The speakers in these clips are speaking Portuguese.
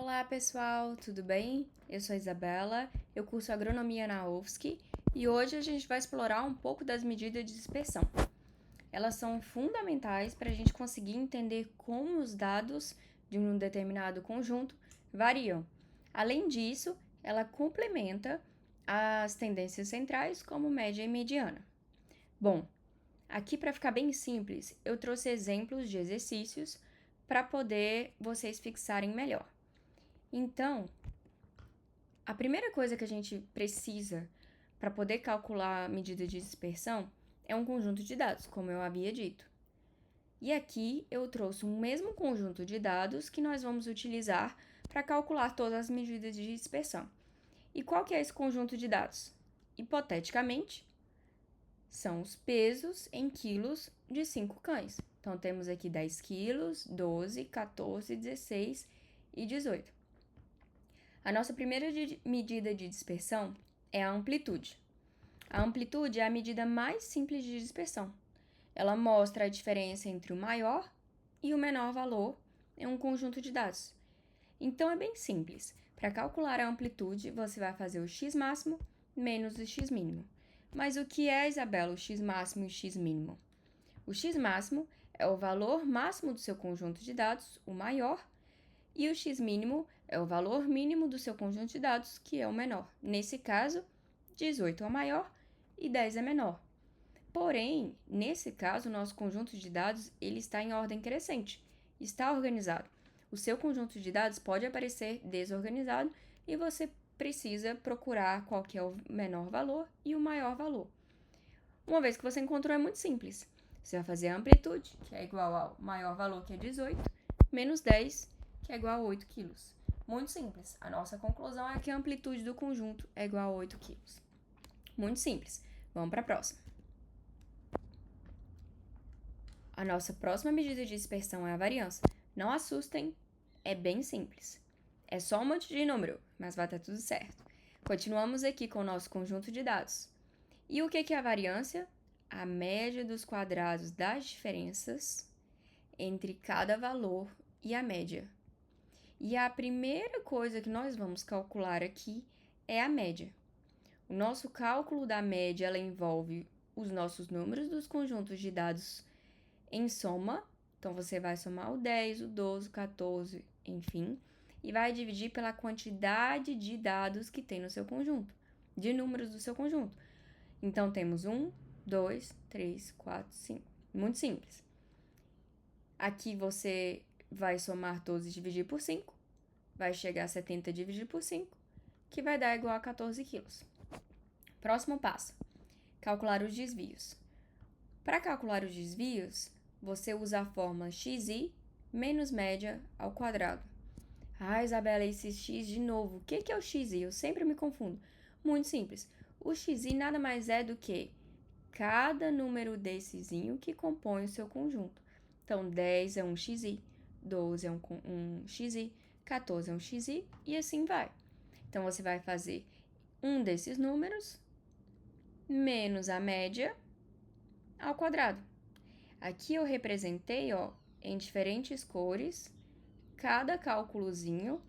Olá pessoal, tudo bem? Eu sou a Isabela, eu curso Agronomia na UFSC e hoje a gente vai explorar um pouco das medidas de dispersão. Elas são fundamentais para a gente conseguir entender como os dados de um determinado conjunto variam. Além disso, ela complementa as tendências centrais como média e mediana. Bom, aqui para ficar bem simples, eu trouxe exemplos de exercícios para poder vocês fixarem melhor. Então, a primeira coisa que a gente precisa para poder calcular a medida de dispersão é um conjunto de dados, como eu havia dito. E aqui eu trouxe o mesmo conjunto de dados que nós vamos utilizar para calcular todas as medidas de dispersão. E qual que é esse conjunto de dados? Hipoteticamente, são os pesos em quilos de 5 cães. Então, temos aqui 10 quilos, 12, 14, 16 e 18. A nossa primeira medida de dispersão é a amplitude. A amplitude é a medida mais simples de dispersão. Ela mostra a diferença entre o maior e o menor valor em um conjunto de dados. Então é bem simples. Para calcular a amplitude, você vai fazer o x máximo menos o x mínimo. Mas o que é, Isabela, o x máximo e o x mínimo? O x máximo é o valor máximo do seu conjunto de dados, o maior, e o x mínimo é o valor mínimo do seu conjunto de dados, que é o menor. Nesse caso, 18 é o maior e 10 é menor. Porém, nesse caso, o nosso conjunto de dados ele está em ordem crescente, está organizado. O seu conjunto de dados pode aparecer desorganizado e você precisa procurar qual que é o menor valor e o maior valor. Uma vez que você encontrou, é muito simples. Você vai fazer a amplitude, que é igual ao maior valor, que é 18, menos 10, que é igual a 8 quilos. Muito simples. A nossa conclusão é que a amplitude do conjunto é igual a 8 quilos. Muito simples. Vamos para a próxima. A nossa próxima medida de dispersão é a variância. Não assustem, é bem simples. É só um monte de número, mas vai estar tudo certo. Continuamos aqui com o nosso conjunto de dados. E o que é a variância? A média dos quadrados das diferenças entre cada valor e a média. E a primeira coisa que nós vamos calcular aqui é a média. O nosso cálculo da média ela envolve os nossos números dos conjuntos de dados em soma. Então, você vai somar o 10, o 12, o 14, enfim, e vai dividir pela quantidade de dados que tem no seu conjunto, de números do seu conjunto. Então, temos 1, 2, 3, 4, 5. Muito simples. Aqui você vai somar todos e dividir por 5. Vai chegar a 70 dividido por 5, que vai dar igual a 14 quilos. Próximo passo, calcular os desvios. Para calcular os desvios, você usa a fórmula xi menos média ao quadrado. Ah, Isabela, esse x de novo. O que é o xi? Eu sempre me confundo. Muito simples. O xi nada mais é do que cada número dessezinho que compõe o seu conjunto. Então, 10 é um xi, 12 é um xi, 14 é um xi e assim vai. Então, você vai fazer um desses números menos a média ao quadrado. Aqui eu representei, em diferentes cores, cada cálculozinho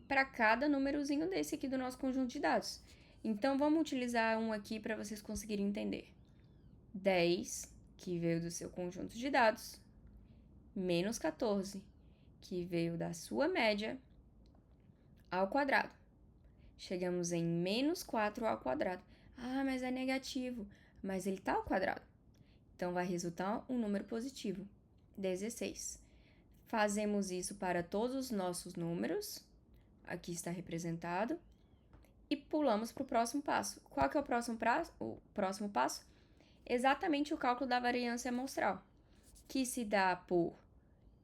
para cada númerozinho desse aqui do nosso conjunto de dados. Então, vamos utilizar um aqui para vocês conseguirem entender. 10, que veio do seu conjunto de dados, menos 14, que veio da sua média, ao quadrado. Chegamos em menos 4 ao quadrado. Ah, mas é negativo. Mas ele está ao quadrado. Então, vai resultar um número positivo, 16. Fazemos isso para todos os nossos números. Aqui está representado. E pulamos para o próximo passo. Qual que é o próximo passo? Exatamente o cálculo da variância amostral, que se dá por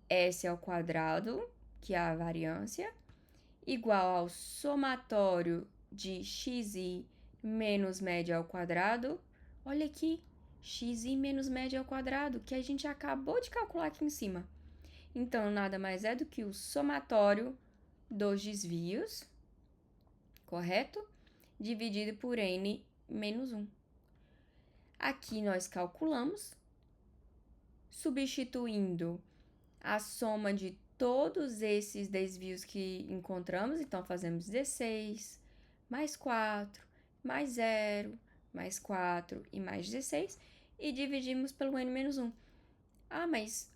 S ao quadrado, que é a variância, igual ao somatório de xi menos média ao quadrado. Olha aqui, xi menos média ao quadrado, que a gente acabou de calcular aqui em cima. Então, nada mais é do que o somatório dos desvios, correto? Dividido por n menos 1. Aqui nós calculamos, substituindo a soma de todos esses desvios que encontramos, então fazemos 16, mais 4, mais 0, mais 4 e mais 16, e dividimos pelo n-1. Ah, mas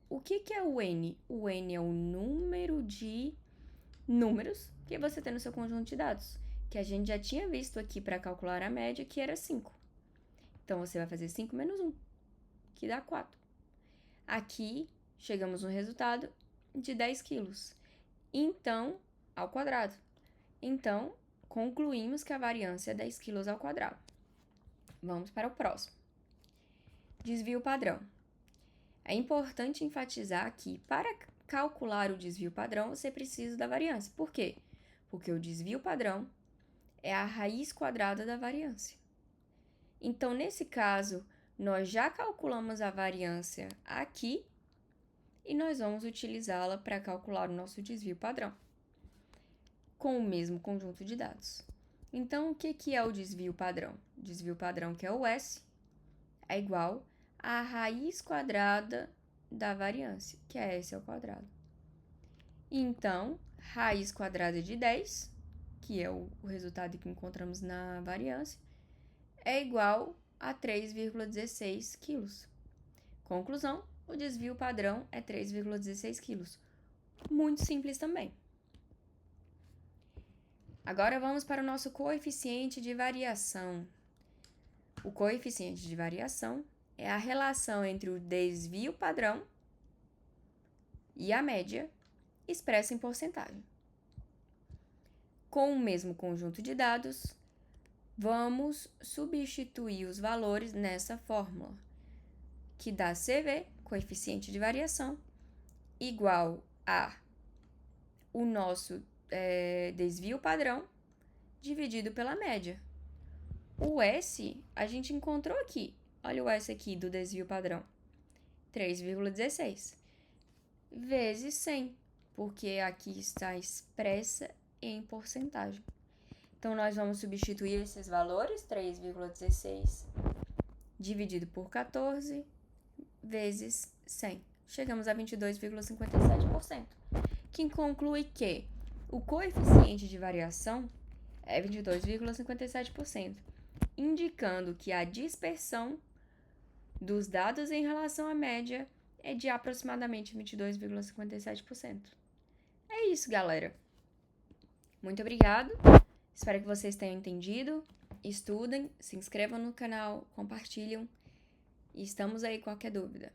o que é o n? O n é o número de números que você tem no seu conjunto de dados, que a gente já tinha visto aqui para calcular a média, que era 5. Então, você vai fazer 5 menos 1, que dá 4. Aqui, chegamos no resultado de 10 quilos. Então, ao quadrado. Então, concluímos que a variância é 10 quilos ao quadrado. Vamos para o próximo. Desvio padrão. É importante enfatizar que, para calcular o desvio padrão, você precisa da variância. Por quê? Porque o desvio padrão é a raiz quadrada da variância. Então, nesse caso, nós já calculamos a variância aqui e nós vamos utilizá-la para calcular o nosso desvio padrão, com o mesmo conjunto de dados. Então, o que é o desvio padrão? O desvio padrão, que é o S, é igual a raiz quadrada da variância, que é S ao quadrado. Então, raiz quadrada de 10, que é o resultado que encontramos na variância, é igual a 3,16 quilos. Conclusão, o desvio padrão é 3,16 quilos. Muito simples também. Agora vamos para o nosso coeficiente de variação. O coeficiente de variação é a relação entre o desvio padrão e a média, expressa em porcentagem. Com o mesmo conjunto de dados, vamos substituir os valores nessa fórmula, que dá CV, coeficiente de variação, igual a o nosso desvio padrão dividido pela média. O S a gente encontrou aqui. Olha o S aqui do desvio padrão. 3,16 vezes 100, porque aqui está expressa em porcentagem. Então, nós vamos substituir esses valores, 3,16 dividido por 14 vezes 100. Chegamos a 22,57%, que conclui que o coeficiente de variação é 22,57%, indicando que a dispersão dos dados em relação à média é de aproximadamente 22,57%. É isso, galera. Muito obrigado. Espero que vocês tenham entendido. Estudem, se inscrevam no canal, compartilhem e estamos aí qualquer dúvida.